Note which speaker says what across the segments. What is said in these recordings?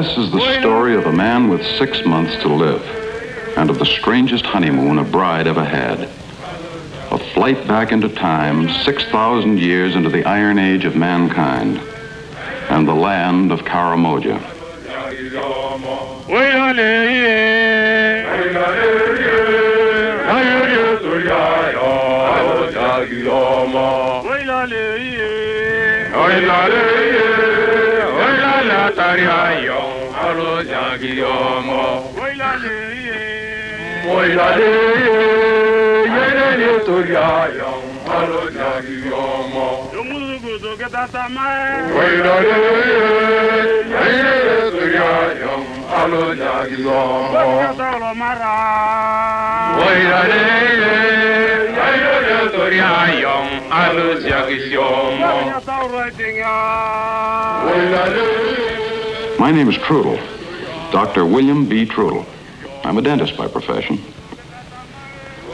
Speaker 1: This is the story of a man with 6 months to live, and of the strangest honeymoon a bride ever had. A flight back into time, 6,000 years into the Iron Age of mankind, and the land of Karamoja. My name is Trudel, Dr. William B. Trudel. I'm a dentist by profession.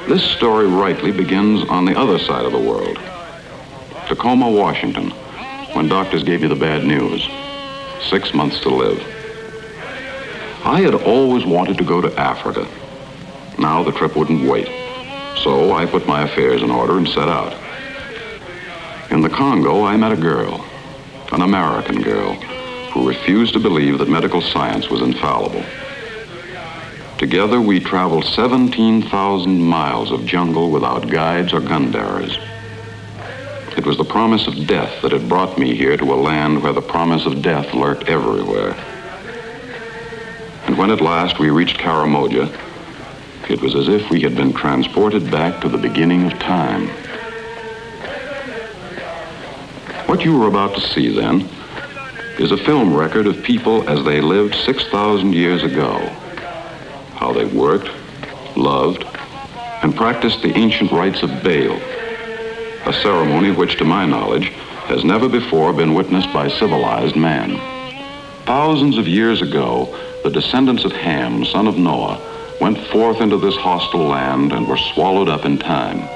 Speaker 1: This story rightly begins on the other side of the world, Tacoma, Washington, when doctors gave me the bad news. 6 months to live. I had always wanted to go to Africa. Now the trip wouldn't wait, so I put my affairs in order and set out. In the Congo, I met a girl, an American girl, who refused to believe that medical science was infallible. Together, we traveled 17,000 miles of jungle without guides or gun bearers. It was the promise of death that had brought me here to a land where the promise of death lurked everywhere. And when at last we reached Karamoja, it was as if we had been transported back to the beginning of time. What you were about to see then is a film record of people as they lived 6,000 years ago. How they worked, loved, and practiced the ancient rites of Baal, a ceremony which, to my knowledge, has never before been witnessed by civilized man. Thousands of years ago, the descendants of Ham, son of Noah, went forth into this hostile land and were swallowed up in time.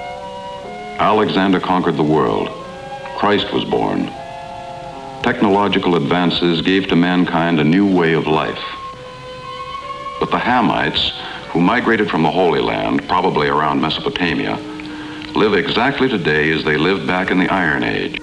Speaker 1: Alexander conquered the world. Christ was born. Technological advances gave to mankind a new way of life. But the Hamites, who migrated from the Holy Land, probably around Mesopotamia, live exactly today as they lived back in the Iron Age.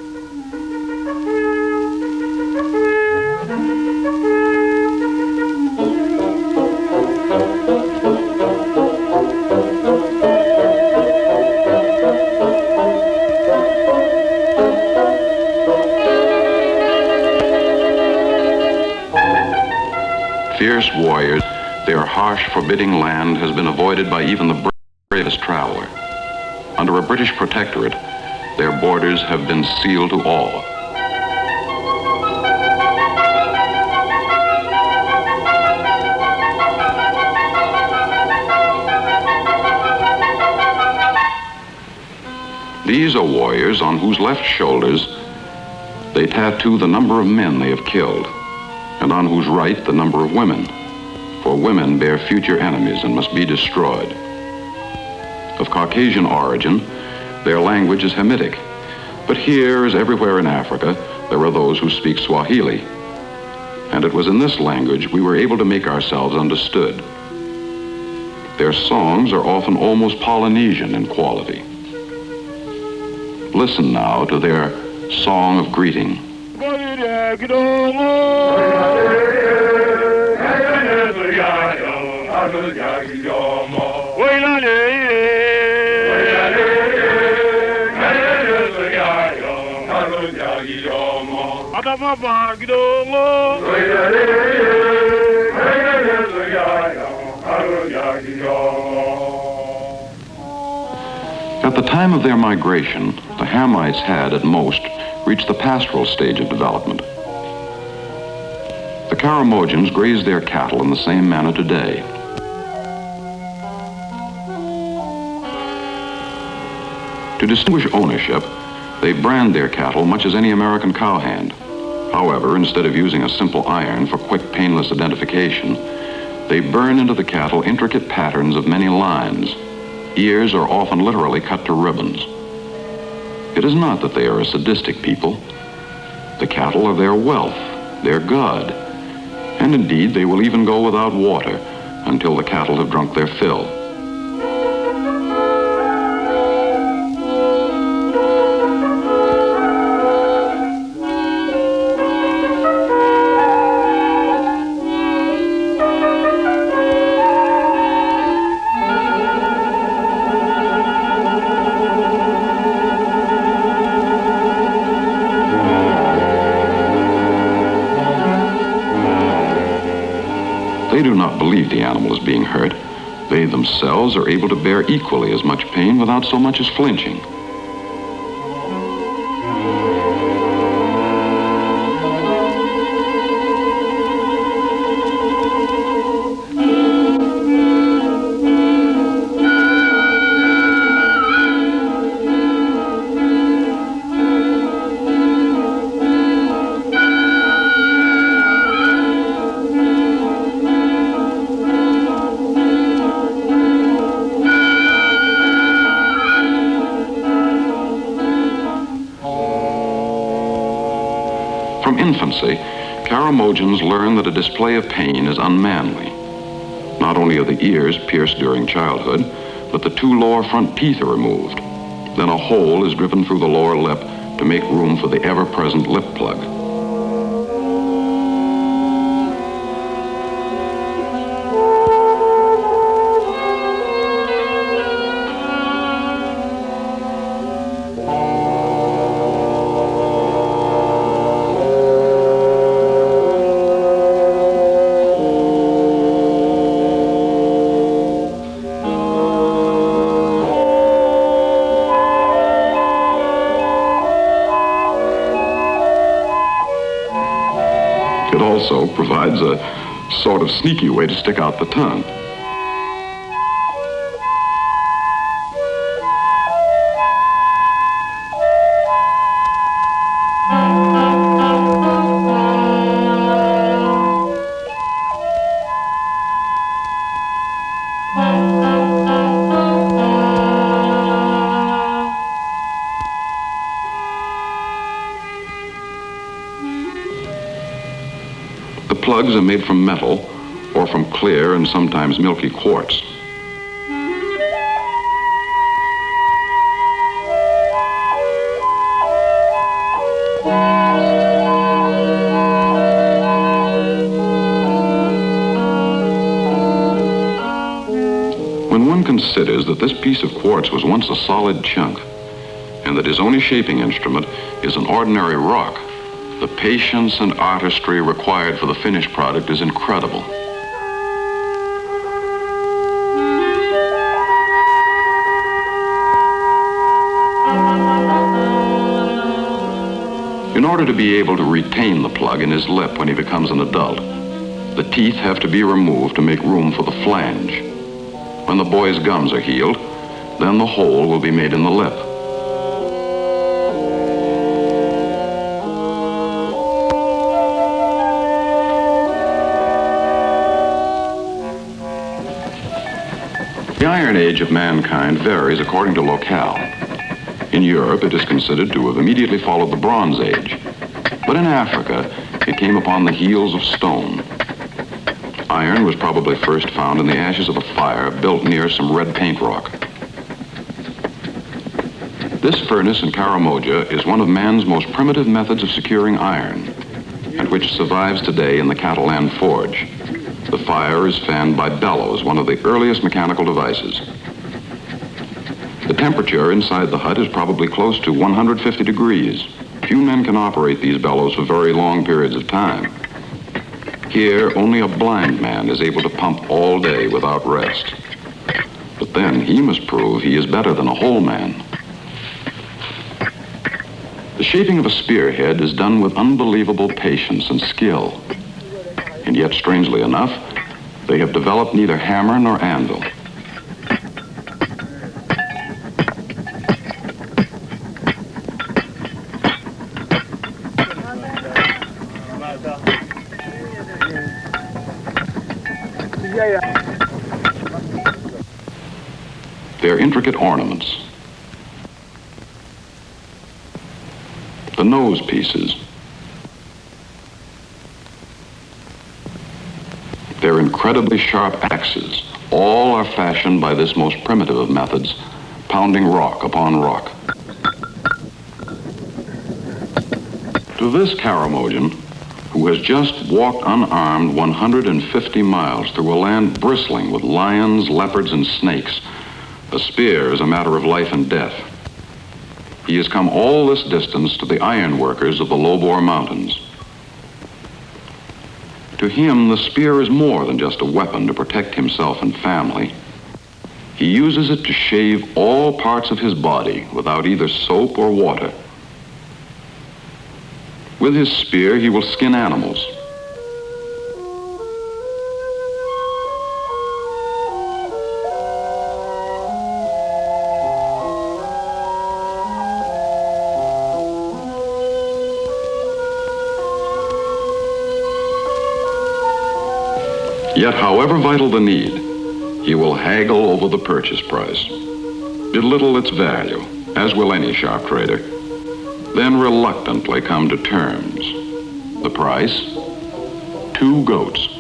Speaker 1: Fierce warriors, their harsh, forbidding land has been avoided by even the bravest traveler. Under a British protectorate, their borders have been sealed to all. These are warriors on whose left shoulders they tattoo the number of men they have killed, and on whose right the number of women, for women bear future enemies and must be destroyed. Of Caucasian origin, their language is Hamitic, but here, as everywhere in Africa, there are those who speak Swahili, and it was in this language we were able to make ourselves understood. Their songs are often almost Polynesian in quality. Listen now to their song of greeting. At the time of their migration, the Hamites had, at most, reached the pastoral stage of development. The Karamojans graze their cattle in the same manner today. To distinguish ownership, they brand their cattle much as any American cowhand. However, instead of using a simple iron for quick, painless identification, they burn into the cattle intricate patterns of many lines. Ears are often literally cut to ribbons. It is not that they are a sadistic people. The cattle are their wealth, their god, And indeed, they will even go without water until the cattle have drunk their fill. They do not believe the animal is being hurt. They themselves are able to bear equally as much pain without so much as flinching. From infancy, Karamojans learn that a display of pain is unmanly. Not only are the ears pierced during childhood, but the two lower front teeth are removed. Then a hole is driven through the lower lip to make room for the ever-present lip plug. It also provides a sort of sneaky way to stick out the tongue. The plugs are made from metal or from clear and sometimes milky quartz. When one considers that this piece of quartz was once a solid chunk and that his only shaping instrument is an ordinary rock, the patience and artistry required for the finished product is incredible. In order to be able to retain the plug in his lip when he becomes an adult, the teeth have to be removed to make room for the flange. When the boy's gums are healed, then the hole will be made in the lip. The Iron Age of mankind varies according to locale. In Europe, it is considered to have immediately followed the Bronze Age. But in Africa, it came upon the heels of stone. Iron was probably first found in the ashes of a fire built near some red paint rock. This furnace in Karamoja is one of man's most primitive methods of securing iron, and which survives today in the Catalan forge. The fire is fanned by bellows, one of the earliest mechanical devices. The temperature inside the hut is probably close to 150 degrees. Few men can operate these bellows for very long periods of time. Here, only a blind man is able to pump all day without rest. But then he must prove he is better than a whole man. The shaping of a spearhead is done with unbelievable patience and skill. And yet, strangely enough, they have developed neither hammer nor anvil. Their intricate ornaments, the nose pieces, Their incredibly sharp axes, all are fashioned by this most primitive of methods, pounding rock upon rock. To this Karamojan, who has just walked unarmed 150 miles through a land bristling with lions, leopards, and snakes, a spear is a matter of life and death. He has come all this distance to the iron workers of the Lobor Mountains. To him, the spear is more than just a weapon to protect himself and family. He uses it to shave all parts of his body without either soap or water. With his spear, he will skin animals. Yet, however vital the need, he will haggle over the purchase price, belittle its value, as will any sharp trader, then reluctantly come to terms. The price? 2 goats.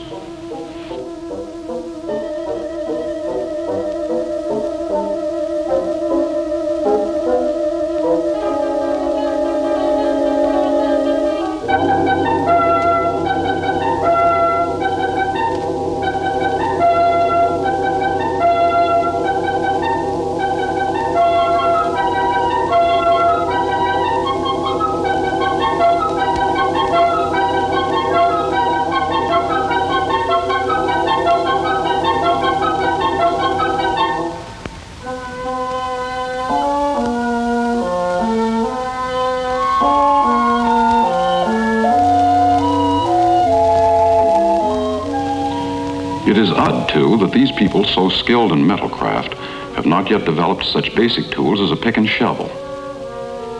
Speaker 1: It is odd, too, that these people so skilled in metalcraft have not yet developed such basic tools as a pick and shovel.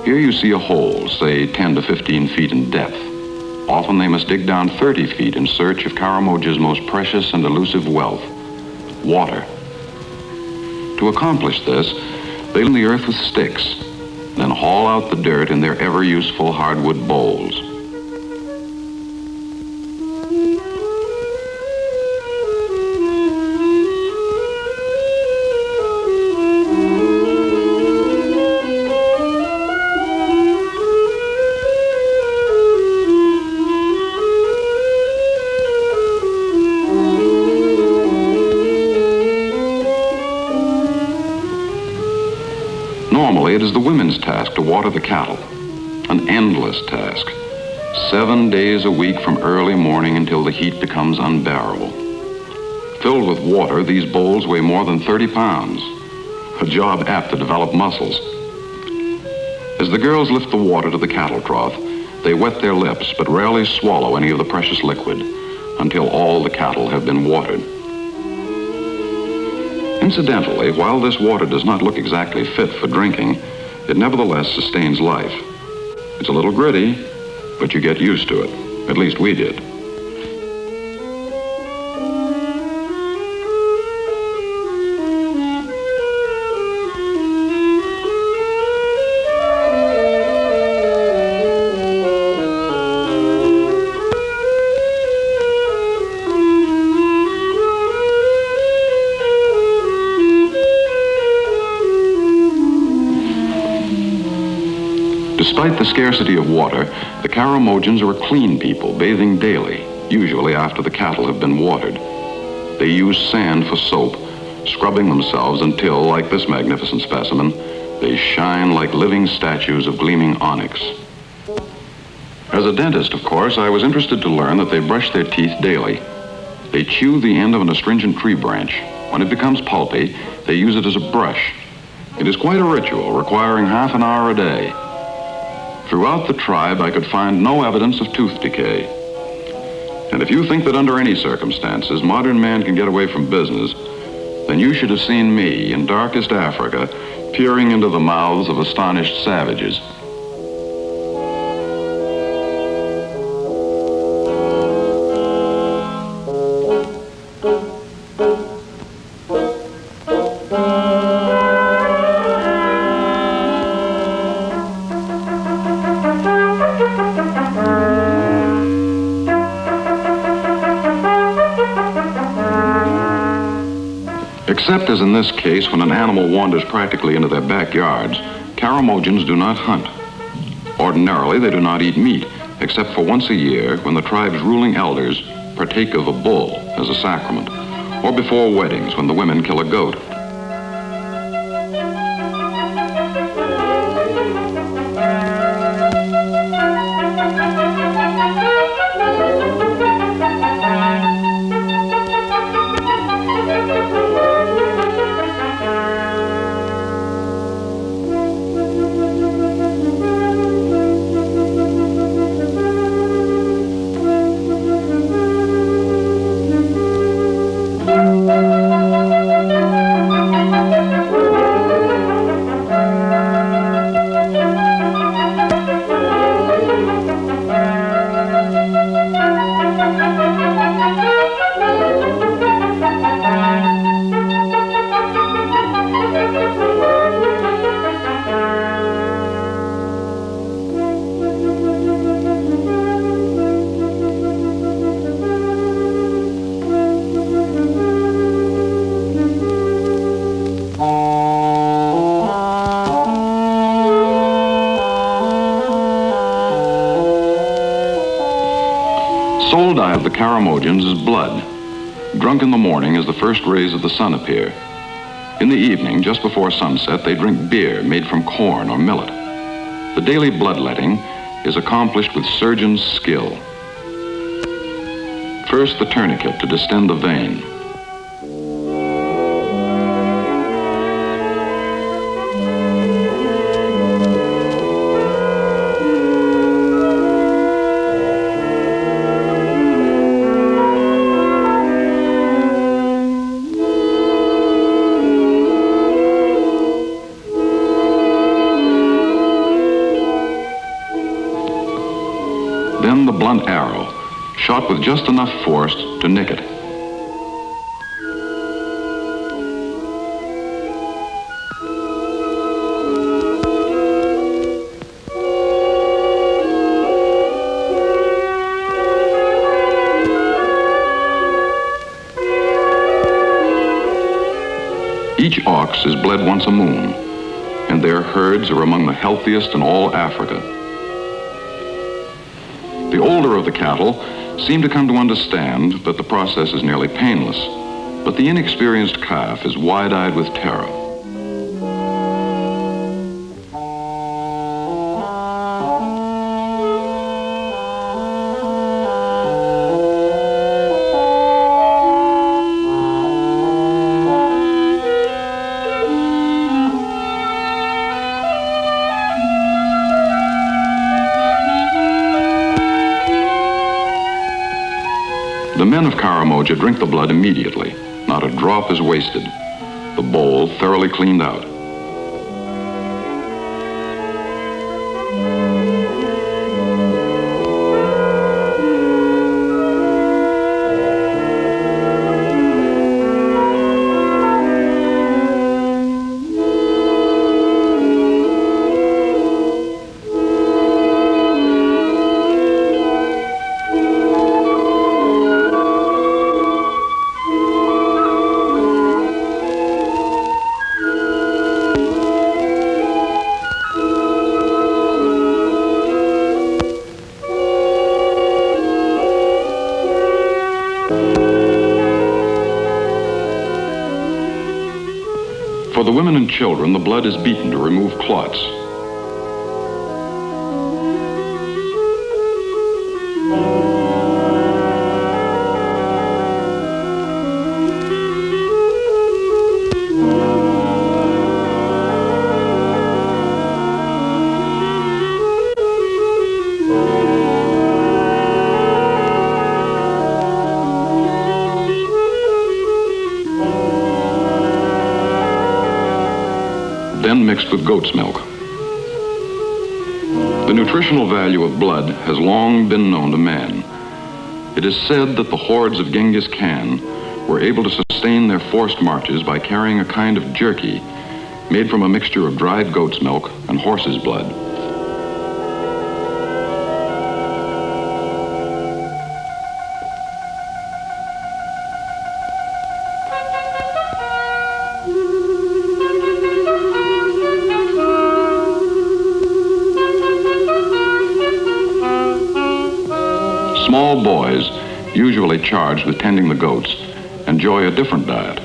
Speaker 1: Here you see a hole, say 10 to 15 feet in depth. Often they must dig down 30 feet in search of Karamoja's most precious and elusive wealth, water. To accomplish this, they lay the earth with sticks, then haul out the dirt in their ever-useful hardwood bowls. Normally, it is the women's task to water the cattle, an endless task, 7 days a week from early morning until the heat becomes unbearable. Filled with water, these bowls weigh more than 30 pounds, a job apt to develop muscles. As the girls lift the water to the cattle trough, they wet their lips but rarely swallow any of the precious liquid until all the cattle have been watered. Incidentally, while this water does not look exactly fit for drinking, it nevertheless sustains life. It's a little gritty, but you get used to it. At least we did. Despite the scarcity of water, the Karamojans are a clean people, bathing daily, usually after the cattle have been watered. They use sand for soap, scrubbing themselves until, like this magnificent specimen, they shine like living statues of gleaming onyx. As a dentist, of course, I was interested to learn that they brush their teeth daily. They chew the end of an astringent tree branch. When it becomes pulpy, they use it as a brush. It is quite a ritual, requiring half an hour a day. Throughout the tribe, I could find no evidence of tooth decay. And if you think that under any circumstances modern man can get away from business, then you should have seen me in darkest Africa peering into the mouths of astonished savages. Except as in this case, when an animal wanders practically into their backyards, Karamojans do not hunt. Ordinarily, they do not eat meat, except for once a year when the tribe's ruling elders partake of a bull as a sacrament, or before weddings when the women kill a goat. Sole diet of the Karamojans is blood. Drunk in the morning as the first rays of the sun appear. In the evening, just before sunset, they drink beer made from corn or millet. The daily bloodletting is accomplished with surgeon's skill. First, the tourniquet to distend the vein. Then the blunt arrow, shot with just enough force to nick it. Each ox is bled once a moon, and their herds are among the healthiest in all Africa. The older of the cattle seem to come to understand that the process is nearly painless, but the inexperienced calf is wide-eyed with terror. The men of Karamoja drink the blood immediately. Not a drop is wasted. The bowl thoroughly cleaned out. For the women and children, the blood is beaten to remove clots. Then mixed with goat's milk. The nutritional value of blood has long been known to man. It is said that the hordes of Genghis Khan were able to sustain their forced marches by carrying a kind of jerky made from a mixture of dried goat's milk and horse's blood. small boys, usually charged with tending the goats, enjoy a different diet.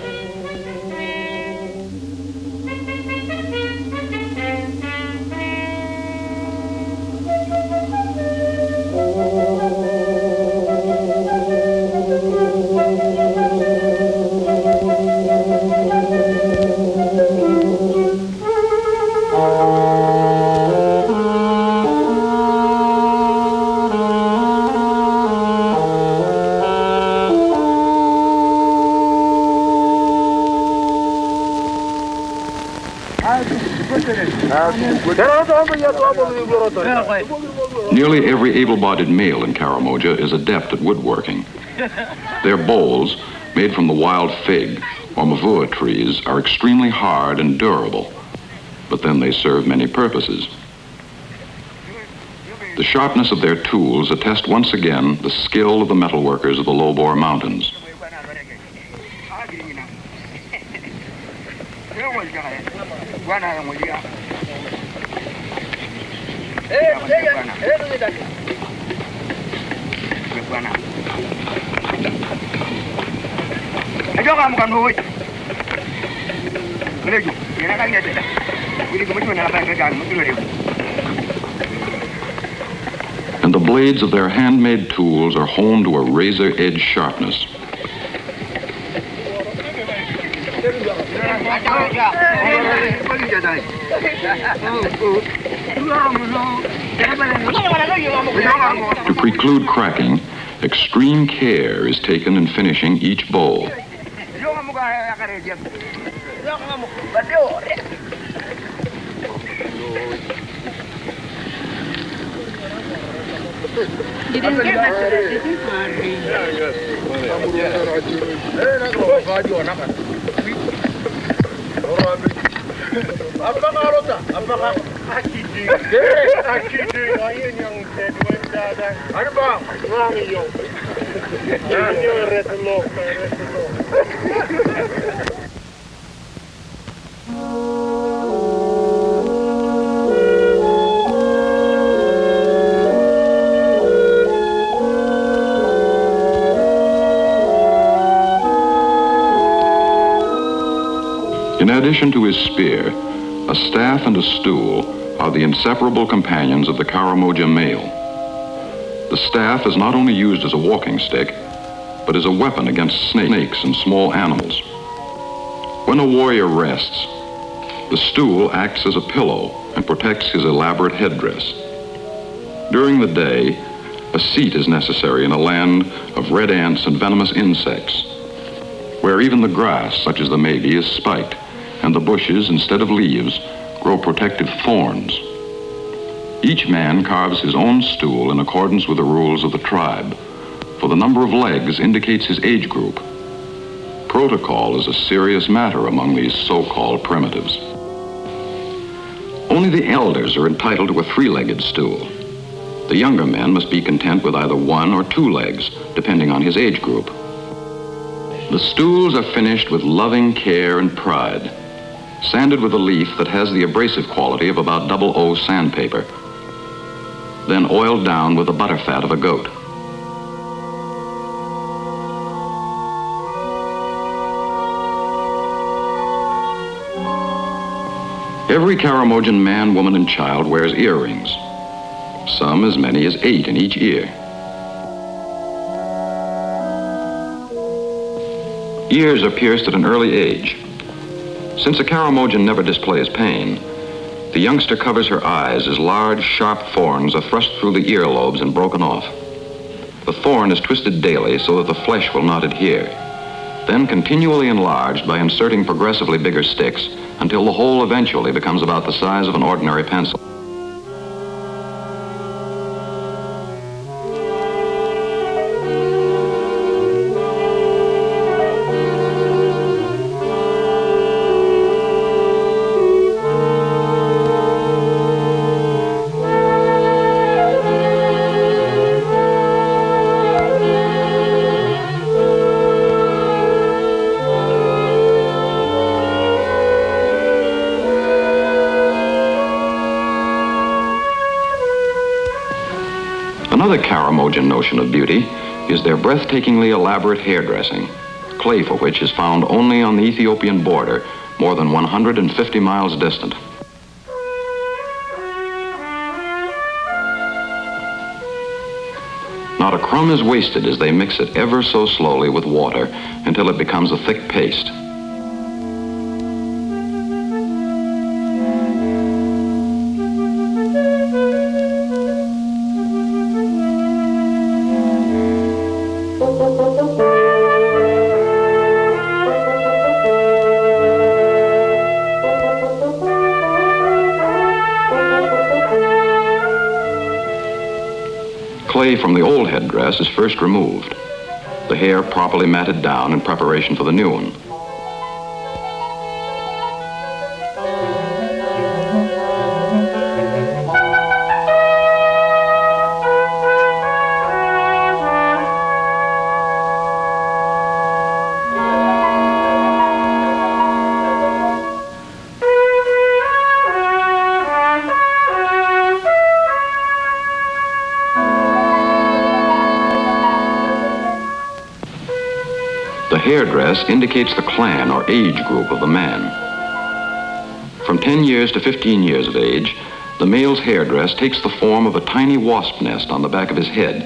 Speaker 1: Nearly every able-bodied male in Karamoja is adept at woodworking. Their bowls, made from the wild fig or mavua trees, are extremely hard and durable, but then they serve many purposes. The sharpness of their tools attest once again the skill of the metalworkers of the low-bore mountains. And the blades of their handmade tools are honed to a razor-edge sharpness. To preclude cracking, extreme care is taken in finishing each bowl. In addition to his spear, a staff and a stool are the inseparable companions of the Karamoja male. The staff is not only used as a walking stick, but as a weapon against snakes and small animals. When a warrior rests, the stool acts as a pillow and protects his elaborate headdress. During the day, a seat is necessary in a land of red ants and venomous insects, where even the grass, such as the maybe, is spiked, and the bushes, instead of leaves, grow protective thorns. Each man carves his own stool in accordance with the rules of the tribe, for the number of legs indicates his age group. Protocol is a serious matter among these so-called primitives. Only the elders are entitled to a three-legged stool. The younger men must be content with either one or two legs, depending on his age group. The stools are finished with loving care and pride, sanded with a leaf that has the abrasive quality of about 00 sandpaper, then oiled down with the butterfat of a goat. Every Karamojan man, woman, and child wears earrings, some as many as 8 in each ear. Ears are pierced at an early age. Since a Karamojan never displays pain, the youngster covers her eyes as large, sharp thorns are thrust through the earlobes and broken off. The thorn is twisted daily so that the flesh will not adhere, then continually enlarged by inserting progressively bigger sticks until the hole eventually becomes about the size of an ordinary pencil. Another Karamoja notion of beauty is their breathtakingly elaborate hairdressing, clay for which is found only on the Ethiopian border, more than 150 miles distant. Not a crumb is wasted as they mix it ever so slowly with water until it becomes a thick paste. Clay from the old headdress is first removed, the hair properly matted down in preparation for the new one. The hairdress indicates the clan or age group of the man. From 10 years to 15 years of age, the male's hairdress takes the form of a tiny wasp nest on the back of his head.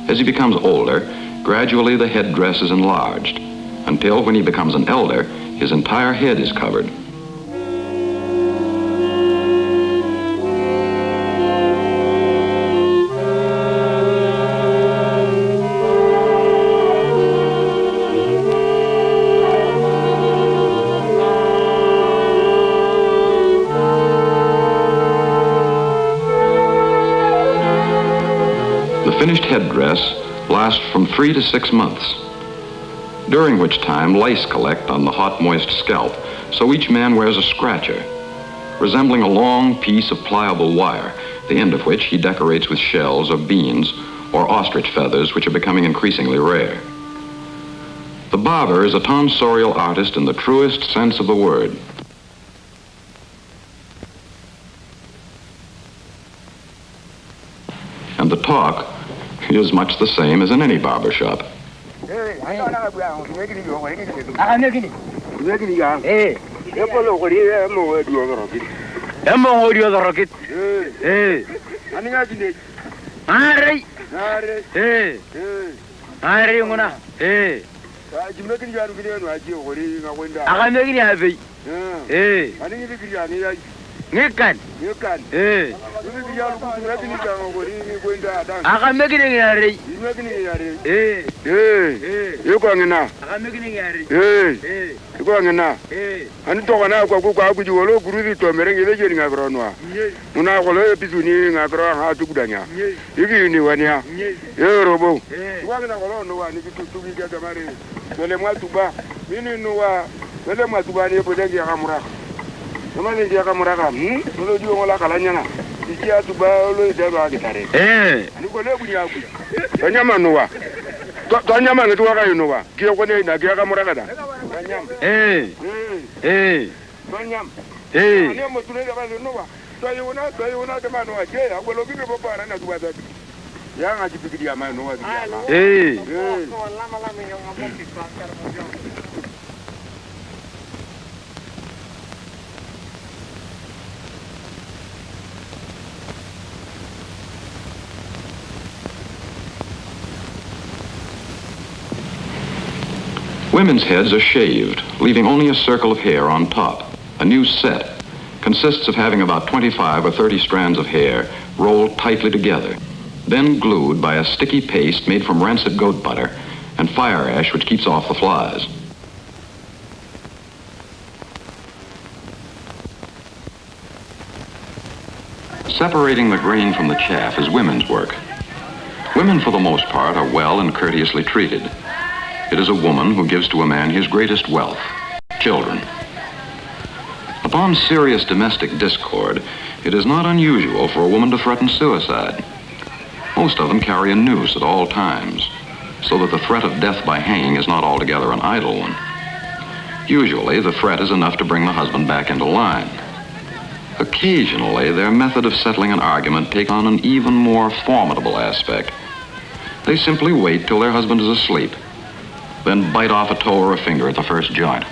Speaker 1: As he becomes older, gradually the headdress is enlarged, until when he becomes an elder, his entire head is covered. The finished headdress lasts from 3 to 6 months, during which time lice collect on the hot, moist scalp, so each man wears a scratcher, resembling a long piece of pliable wire, the end of which he decorates with shells of beans or ostrich feathers, which are becoming increasingly rare. The barber is a tonsorial artist in the truest sense of the word. And the talk is much the same as in any barber shop.
Speaker 2: Ngekan. Aka making yare.
Speaker 3: You going now?
Speaker 2: Aka making yare.
Speaker 3: You going now? And talk now, go with you all, Guru to American Legend Agronwa. Una Holo Pisuni, Agro, how to Gudania. If you knew one here, you're Robo. You want to go no one if you to get a marriage. Well, I'm to buy. Meaning, no, well, I'm to buy a potential Hamura. No man is Yakamuraka, no, you all like a lanyana. You see how to buy all the Dagari. You go there with Yaku. Tanyamanoa. Tanyama, the Dora, you know, Giovanni, Nagamuraka. Tanyam. So you will not the man who I say, I will give you a papa and not whether. Young, I give you a man who
Speaker 1: Women's heads are shaved, leaving only a circle of hair on top. A new set consists of having about 25 or 30 strands of hair rolled tightly together, then glued by a sticky paste made from rancid goat butter and fire ash, which keeps off the flies. Separating the grain from the chaff is women's work. Women, for the most part, are well and courteously treated. It is a woman who gives to a man his greatest wealth, children. Upon serious domestic discord, it is not unusual for a woman to threaten suicide. Most of them carry a noose at all times, so that the threat of death by hanging is not altogether an idle one. Usually, the threat is enough to bring the husband back into line. Occasionally, their method of settling an argument take on an even more formidable aspect. They simply wait till their husband is asleep, then bite off a toe or a finger at the first joint.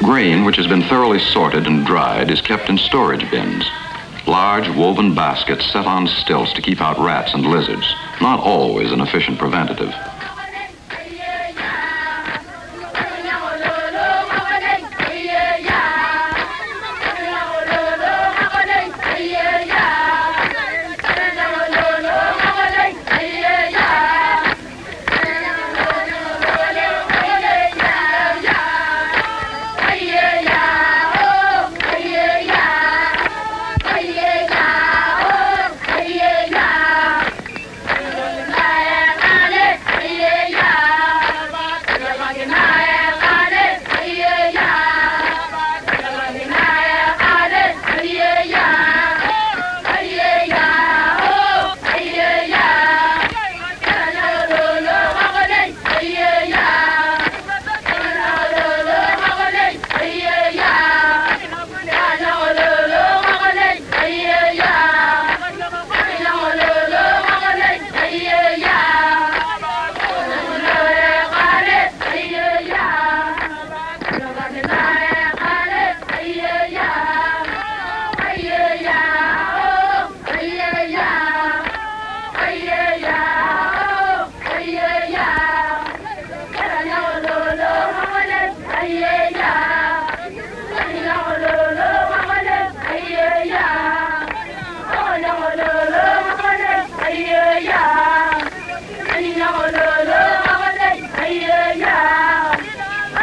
Speaker 1: Grain, which has been thoroughly sorted and dried, is kept in storage bins. Large woven baskets set on stilts to keep out rats and lizards, not always an efficient preventative.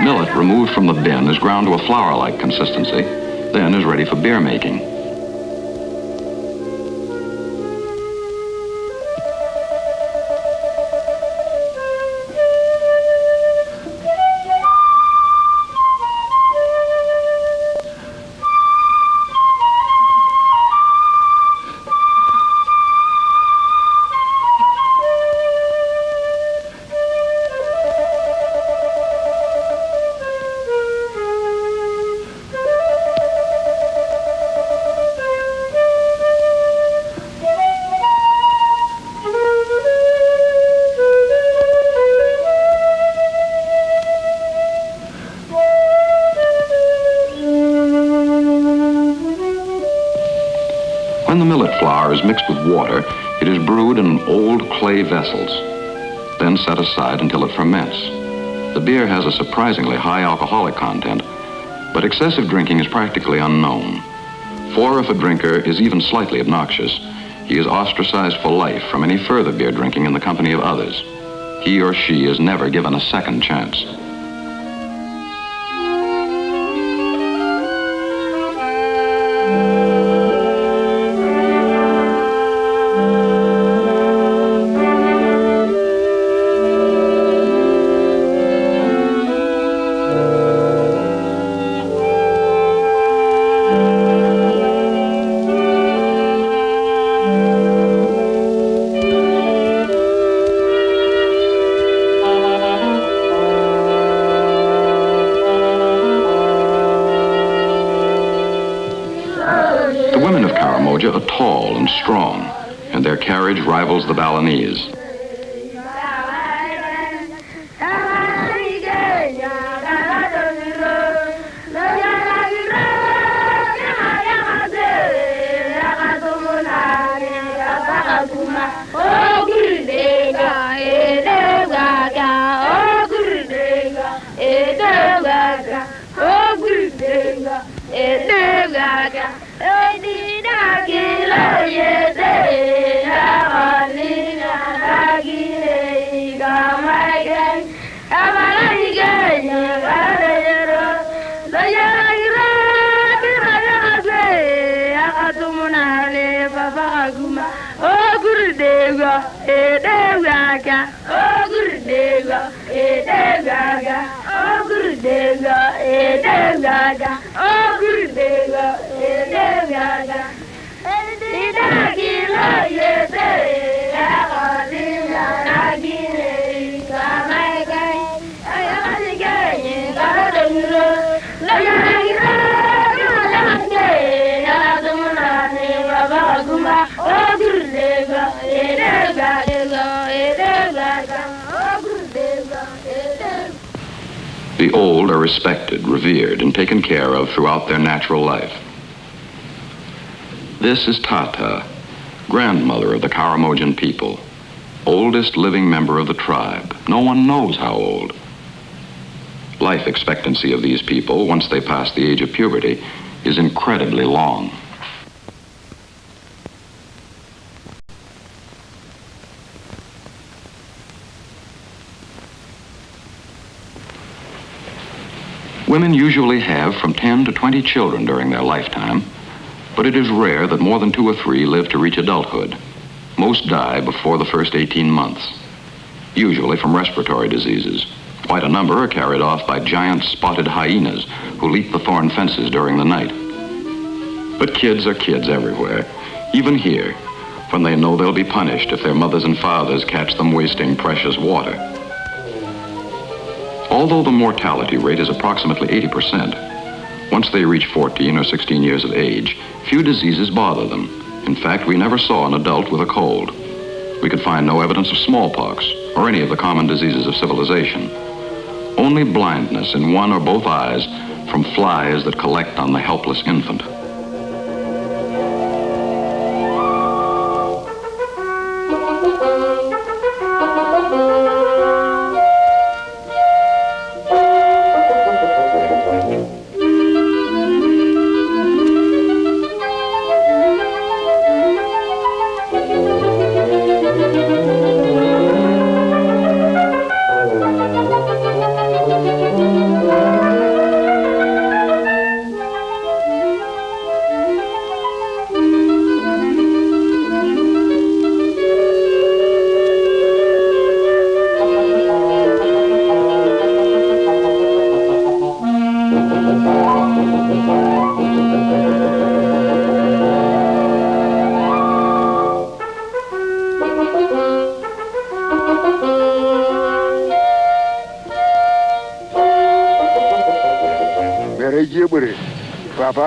Speaker 1: Millet removed from the bin is ground to a flour-like consistency, then is ready for beer making. When the millet flour is mixed with water, it is brewed in old clay vessels, then set aside until it ferments. The beer has a surprisingly high alcoholic content, but excessive drinking is practically unknown. For if a drinker is even slightly obnoxious, he is ostracized for life from any further beer drinking in the company of others. He or she is never given a second chance. The women of Karamoja are tall and strong, and their carriage rivals the Balinese.
Speaker 2: Gurudeva, Edevaga, oh Gurudeva, Edevaga, oh Gurudeva, Edevaga, oh Gurudeva, Edevaga. Edagila yete, Agadila nagine, Kamaikai, Ayamagai, Garadunro, Lagagila, Galadunge, Adumani, Babaguma, oh Gurudeva, Edevaga, Edevaga, oh Gurudeva, Edevaga.
Speaker 1: The old are respected, revered, and taken care of throughout their natural life. This is Tata, grandmother of the Karamojan people, oldest living member of the tribe. No one knows how old. Life expectancy of these people, once they pass the age of puberty, is incredibly long. Women usually have from 10 to 20 children during their lifetime, but it is rare that more than 2 or 3 live to reach adulthood. Most die before the first 18 months, usually from respiratory diseases. Quite a number are carried off by giant spotted hyenas who leap the thorn fences during the night. But kids are kids everywhere, even here, when they know they'll be punished if their mothers and fathers catch them wasting precious water. Although the mortality rate is approximately 80%, once they reach 14 or 16 years of age, few diseases bother them. In fact, we never saw an adult with a cold. We could find no evidence of smallpox or any of the common diseases of civilization. Only blindness in one or both eyes from flies that collect on the helpless infant.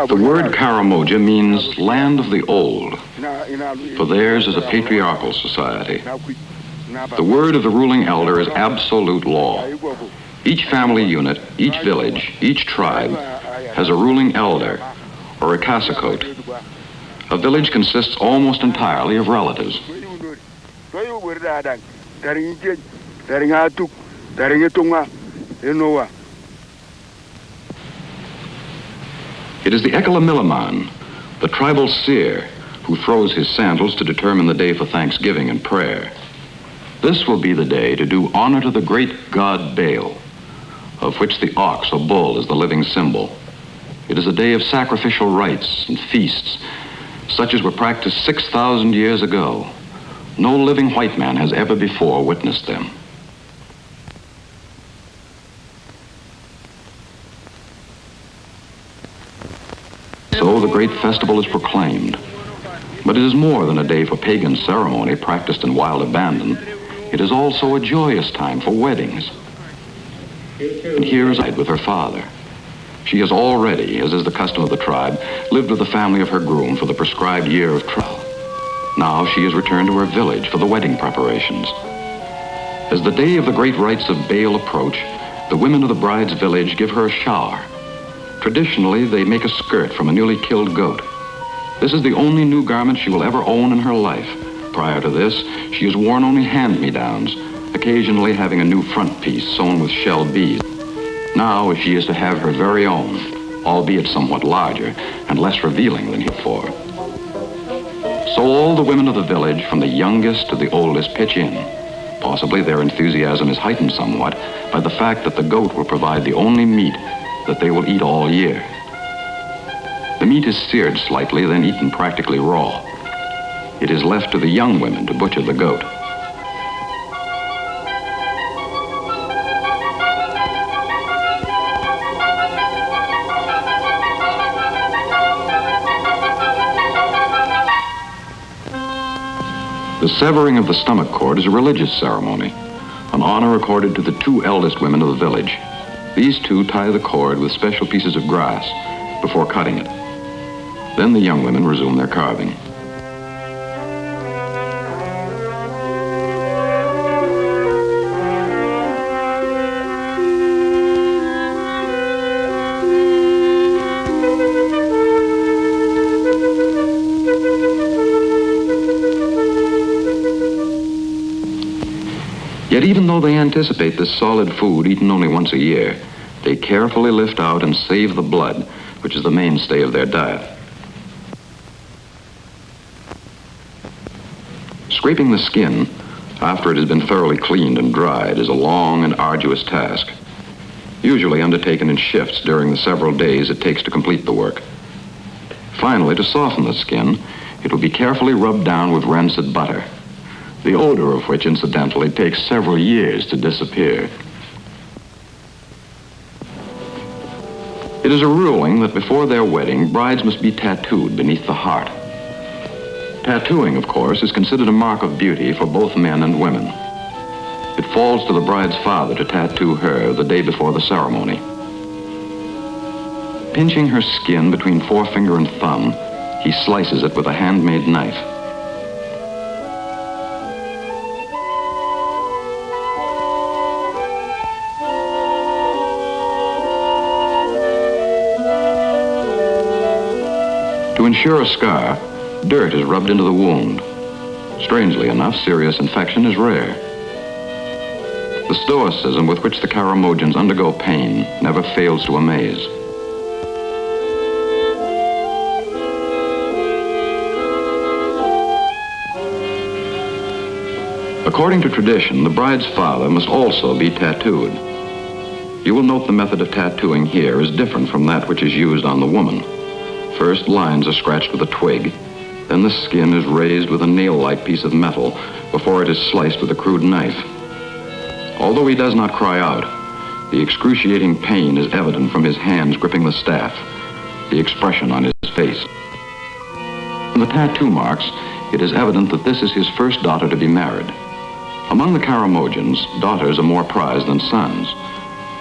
Speaker 1: The word Karamoja means land of the old, for theirs is a patriarchal society. The word of the ruling elder is absolute law. Each family unit, each village, each tribe has a ruling elder, or a cacicote. A village consists almost entirely of relatives. It is the Ekalamilaman, the tribal seer, who throws his sandals to determine the day for thanksgiving and prayer. This will be the day to do honor to the great god Baal, of which the ox or bull is the living symbol. It is a day of sacrificial rites and feasts, such as were practiced 6,000 years ago. No living white man has ever before witnessed them. So the great festival is proclaimed. But it is more than a day for pagan ceremony practiced in wild abandon. It is also a joyous time for weddings. And here is Ida with her father. She has already, as is the custom of the tribe, lived with the family of her groom for the prescribed year of trial. Now she is returned to her village for the wedding preparations. As the day of the great rites of Baal approach, the women of the bride's village give her a shower. Traditionally, they make a skirt from a newly killed goat. This is the only new garment she will ever own in her life. Prior to this, she has worn only hand-me-downs, occasionally having a new front piece sewn with shell beads. Now she is to have her very own, albeit somewhat larger and less revealing than heretofore. So all the women of the village, from the youngest to the oldest, pitch in. Possibly their enthusiasm is heightened somewhat by the fact that the goat will provide the only meat that they will eat all year. The meat is seared slightly, then eaten practically raw. It is left to the young women to butcher the goat. The severing of the stomach cord is a religious ceremony, an honor accorded to the two eldest women of the village. These two tie the cord with special pieces of grass before cutting it. Then the young women resume their carving. Yet even though they anticipate this solid food eaten only once a year, they carefully lift out and save the blood, which is the mainstay of their diet. Scraping the skin, after it has been thoroughly cleaned and dried, is a long and arduous task, usually undertaken in shifts during the several days it takes to complete the work. Finally, to soften the skin, it will be carefully rubbed down with rancid butter, the odor of which, incidentally, takes several years to disappear. It is a ruling that before their wedding, brides must be tattooed beneath the heart. Tattooing, of course, is considered a mark of beauty for both men and women. It falls to the bride's father to tattoo her the day before the ceremony. Pinching her skin between forefinger and thumb, he slices it with a handmade knife. To ensure a scar, dirt is rubbed into the wound. Strangely enough, serious infection is rare. The stoicism with which the Karamojans undergo pain never fails to amaze. According to tradition, the bride's father must also be tattooed. You will note the method of tattooing here is different from that which is used on the woman. First, lines are scratched with a twig, then the skin is raised with a nail-like piece of metal before it is sliced with a crude knife. Although he does not cry out, the excruciating pain is evident from his hands gripping the staff, the expression on his face. From the tattoo marks, it is evident that this is his first daughter to be married. Among the Karamojans, daughters are more prized than sons,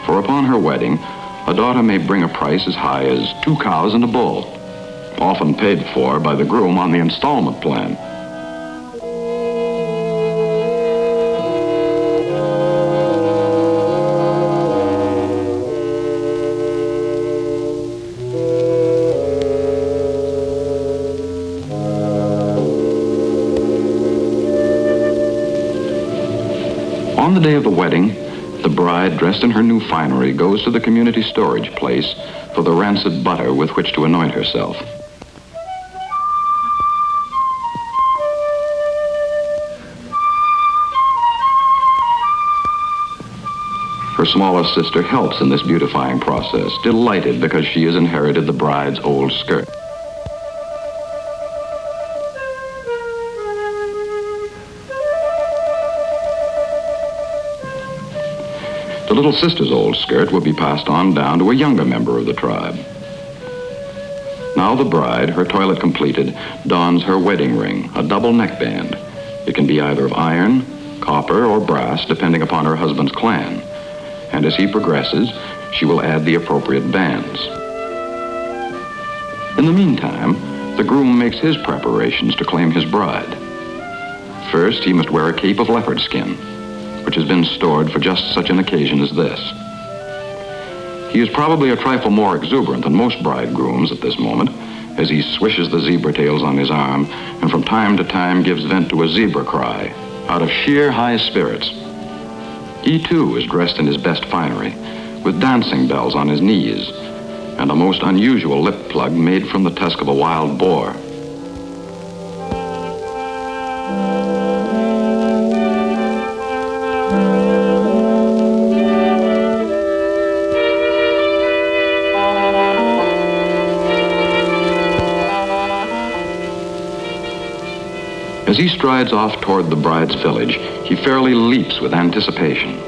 Speaker 1: for upon her wedding, a daughter may bring a price as high as 2 cows and a bull, often paid for by the groom on the installment plan. On the day of the wedding, the bride, dressed in her new finery, goes to the community storage place for the rancid butter with which to anoint herself. Her smaller sister helps in this beautifying process, delighted because she has inherited the bride's old skirt. The little sister's old skirt will be passed on down to a younger member of the tribe. Now the bride, her toilet completed, dons her wedding ring, a double neckband. It can be either of iron, copper, or brass, depending upon her husband's clan. And as he progresses, she will add the appropriate bands. In the meantime, the groom makes his preparations to claim his bride. First, he must wear a cape of leopard skin, which has been stored for just such an occasion as this. He is probably a trifle more exuberant than most bridegrooms at this moment, as he swishes the zebra tails on his arm and from time to time gives vent to a zebra cry out of sheer high spirits. He too is dressed in his best finery, with dancing bells on his knees and a most unusual lip plug made from the tusk of a wild boar. As he strides off toward the bride's village, he fairly leaps with anticipation.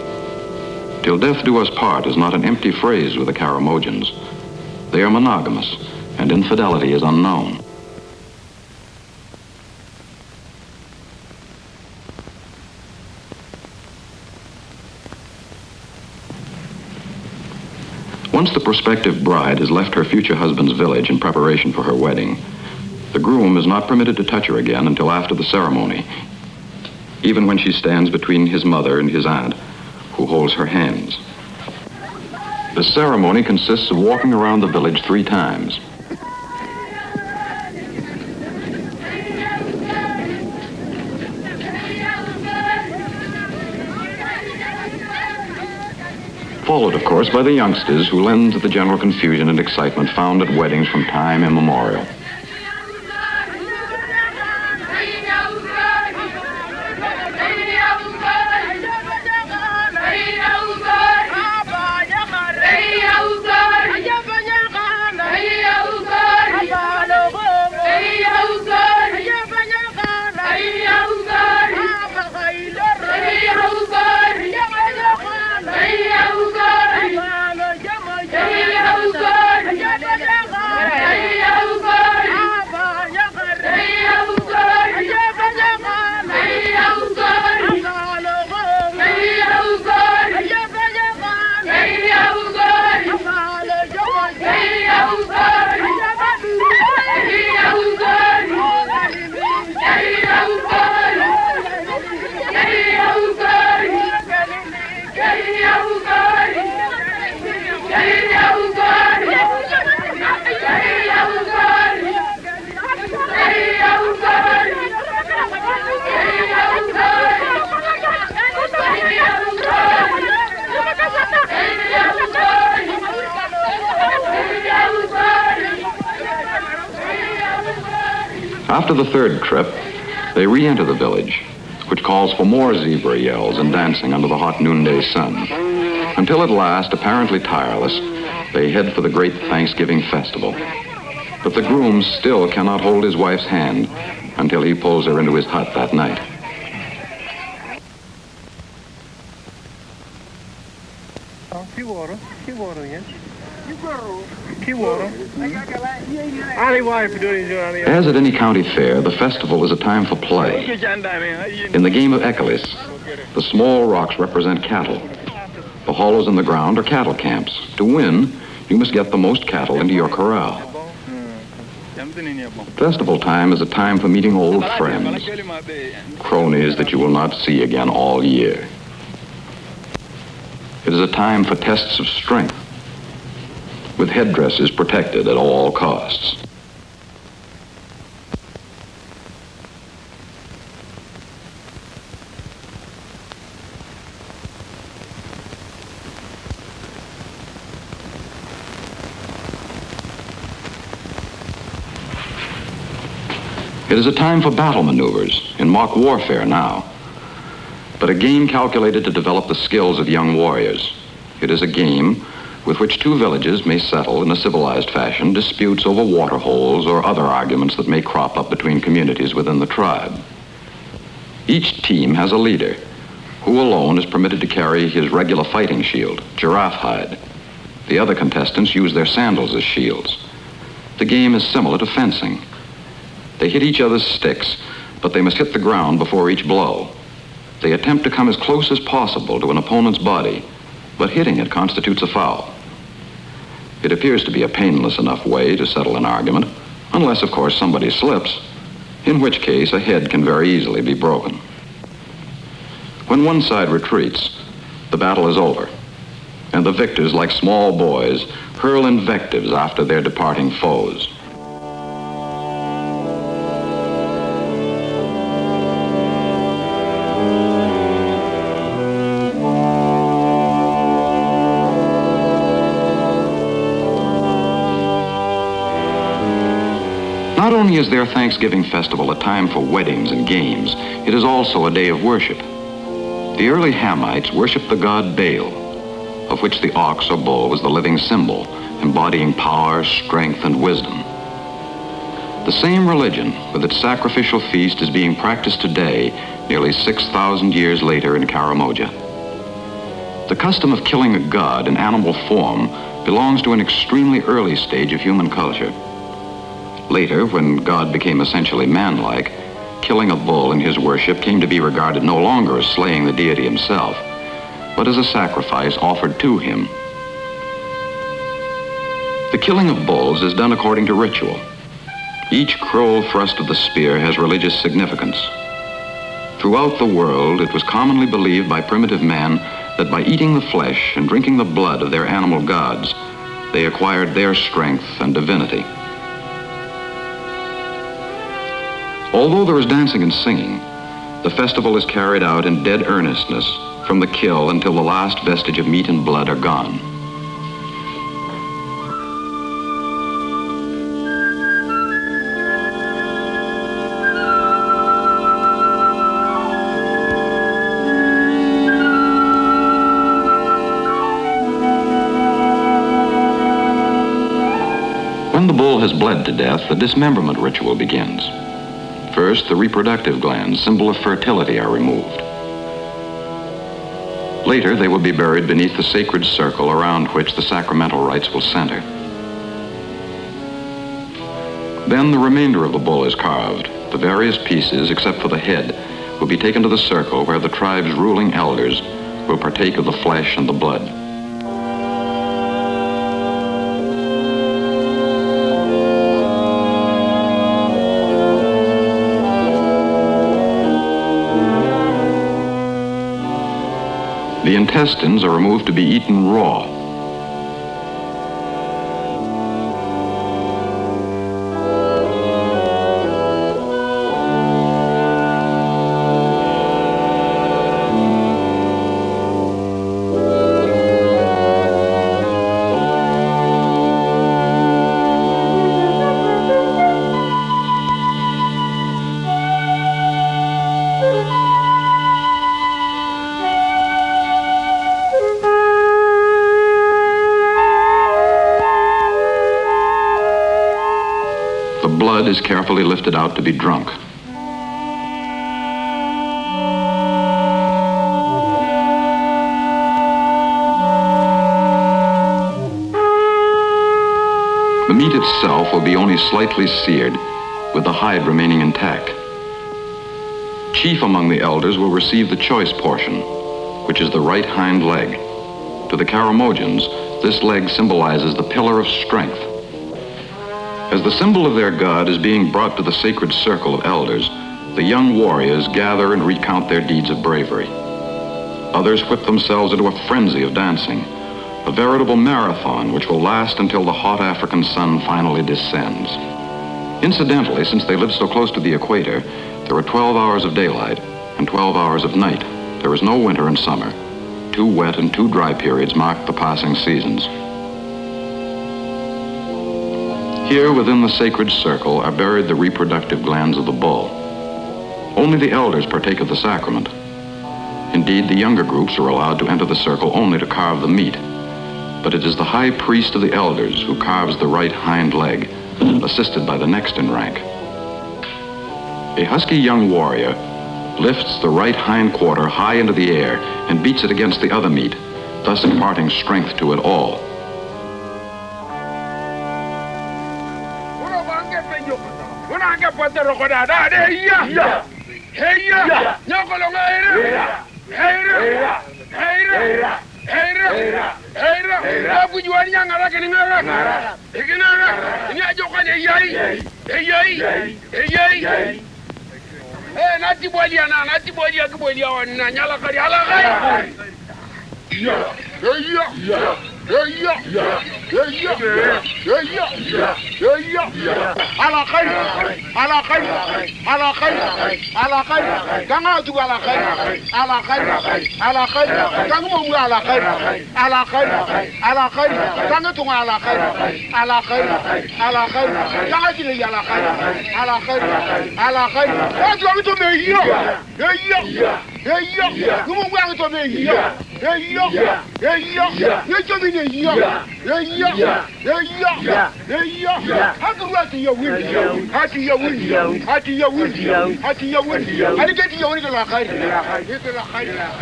Speaker 1: Till death do us part is not an empty phrase with the Karamojans. They are monogamous, and infidelity is unknown. Once the prospective bride has left her future husband's village in preparation for her wedding, the groom is not permitted to touch her again until after the ceremony, even when she stands between his mother and his aunt, who holds her hands. The ceremony consists of walking around the village 3 times. Followed, of course, by the youngsters who lend to the general confusion and excitement found at weddings from time immemorial. After the 3rd trip, they re-enter the village, which calls for more zebra yells and dancing under the hot noonday sun. Until at last, apparently tireless, they head for the great Thanksgiving festival. But the groom still cannot hold his wife's hand until he pulls her into his hut that night.
Speaker 4: Keep water, yes. Keep water.
Speaker 1: As at any county fair, the festival is a time for play. In the game of Ekelis, the small rocks represent cattle. The hollows in the ground are cattle camps. To win, you must get the most cattle into your corral. Festival time is a time for meeting old friends, cronies that you will not see again all year. It is a time for tests of strength, with headdresses protected at all costs. It is a time for battle maneuvers, in mock warfare now, but a game calculated to develop the skills of young warriors. It is a game with which 2 villages may settle in a civilized fashion disputes over water holes or other arguments that may crop up between communities within the tribe. Each team has a leader, who alone is permitted to carry his regular fighting shield, giraffe hide. The other contestants use their sandals as shields. The game is similar to fencing. They hit each other's sticks, but they must hit the ground before each blow. They attempt to come as close as possible to an opponent's body, but hitting it constitutes a foul. It appears to be a painless enough way to settle an argument, unless, of course, somebody slips, in which case a head can very easily be broken. When one side retreats, the battle is over, and the victors, like small boys, hurl invectives after their departing foes. Not only is their Thanksgiving festival a time for weddings and games, it is also a day of worship. The early Hamites worshiped the god Baal, of which the ox or bull was the living symbol, embodying power, strength, and wisdom. The The same religion, with its sacrificial feast, is being practiced today, nearly 6,000 years later in Karamoja. The custom of killing a god in animal form belongs to an extremely early stage of human culture. Later, when God became essentially man-like, killing a bull in his worship came to be regarded no longer as slaying the deity himself, but as a sacrifice offered to him. The killing of bulls is done according to ritual. Each cruel thrust of the spear has religious significance. Throughout the world, it was commonly believed by primitive man that by eating the flesh and drinking the blood of their animal gods, they acquired their strength and divinity. Although there is dancing and singing, the festival is carried out in dead earnestness from the kill until the last vestige of meat and blood are gone. When the bull has bled to death, the dismemberment ritual begins. First, the reproductive glands, symbol of fertility, are removed. Later, they will be buried beneath the sacred circle around which the sacramental rites will center. Then the remainder of the bull is carved. The various pieces, except for the head, will be taken to the circle where the tribe's ruling elders will partake of the flesh and the blood. The intestines are removed to be eaten raw. The blood is carefully lifted out to be drunk. The meat itself will be only slightly seared, with the hide remaining intact. Chief among the elders will receive the choice portion, which is the right hind leg. To the Karamojans, this leg symbolizes the pillar of strength. As the symbol of their god is being brought to the sacred circle of elders, the young warriors gather and recount their deeds of bravery. Others whip themselves into a frenzy of dancing, a veritable marathon which will last until the hot African sun finally descends. Incidentally, since they live so close to the equator, there are 12 hours of daylight and 12 hours of night. There is no winter and summer. 2 wet and 2 dry periods mark the passing seasons. Here within the sacred circle are buried the reproductive glands of the bull. Only the elders partake of the sacrament. Indeed, the younger groups are allowed to enter the circle only to carve the meat. But it is the high priest of the elders who carves the right hind leg, assisted by the next in rank. A husky young warrior lifts the right hind quarter high into the air and beats it against the other meat, thus imparting strength to it all.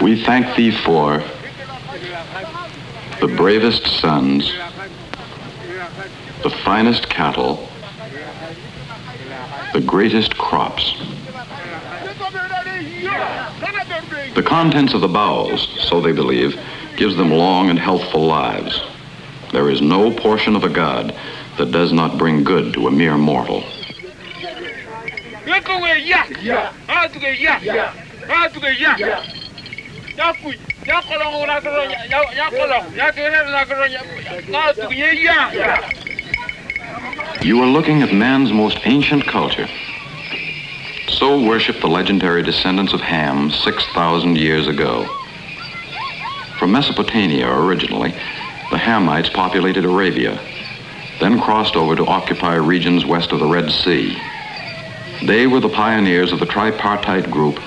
Speaker 1: We thank thee for the bravest sons, the finest cattle, the greatest crops. The contents of the bowels, so they believe, gives them long and healthful lives. There is no portion of a god that does not bring good to a mere mortal. You are looking at man's most ancient culture. So worshiped the legendary descendants of Ham 6,000 years ago. From Mesopotamia originally, the Hamites populated Arabia, then crossed over to occupy regions west of the Red Sea. They were the pioneers of the tripartite group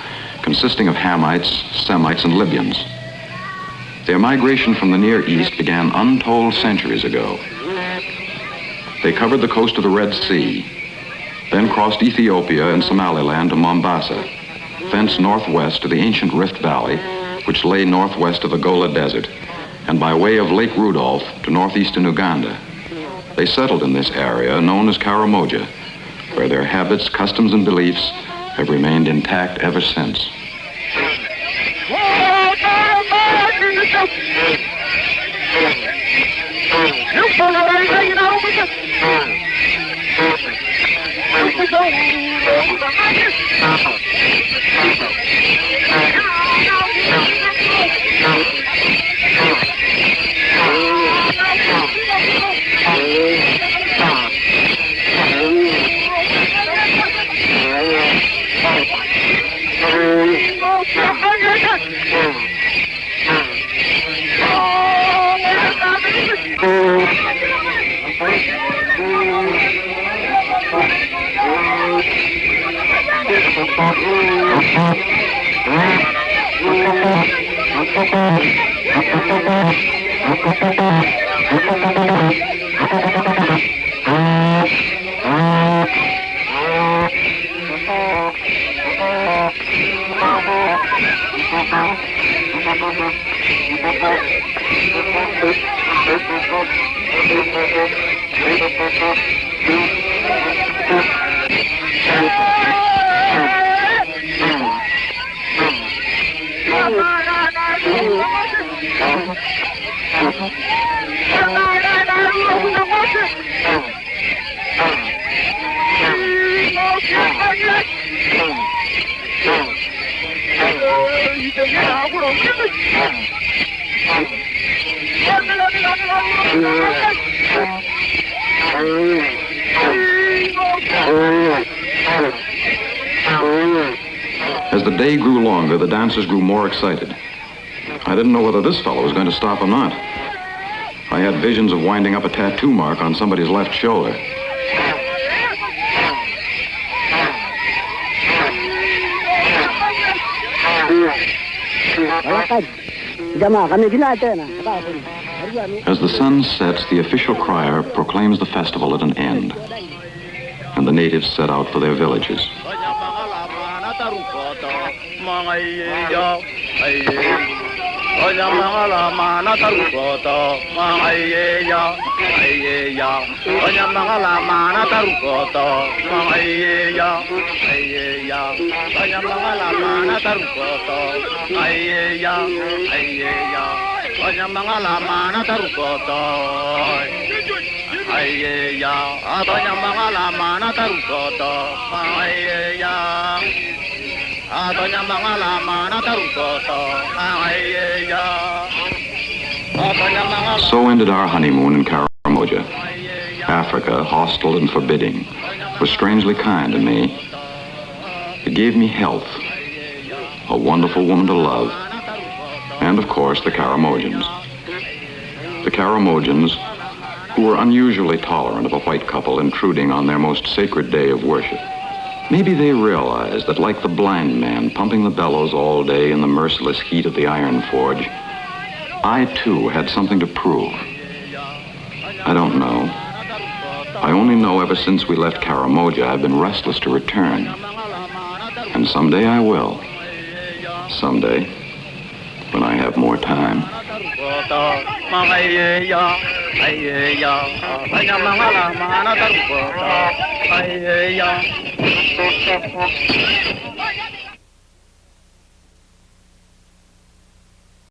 Speaker 1: consisting of Hamites, Semites, and Libyans. Their migration from the Near East began untold centuries ago. They covered the coast of the Red Sea, then crossed Ethiopia and Somaliland to Mombasa, thence northwest to the ancient Rift Valley, which lay northwest of the Gola Desert, and by way of Lake Rudolph to northeastern Uganda. They settled in this area known as Karamoja, where their habits, customs, and beliefs have remained intact ever since. As the day grew longer, the dancers grew more excited. I didn't know whether this fellow was going to stop or not. I had visions of winding up a tattoo mark on somebody's left shoulder. As the sun sets, the official crier proclaims the festival at an end, and the natives set out for their villages. So ended our honeymoon in Karamoja. Africa, hostile and forbidding, was strangely kind to me. It gave me health, a wonderful woman to love, and of course the Karamojans. The Karamojans, who were unusually tolerant of a white couple intruding on their most sacred day of worship. Maybe they realized that, like the blind man pumping the bellows all day in the merciless heat of the iron forge, I too had something to prove. I don't know. I only know ever since we left Karamoja, I've been restless to return. And someday I will. Someday, when I have more time.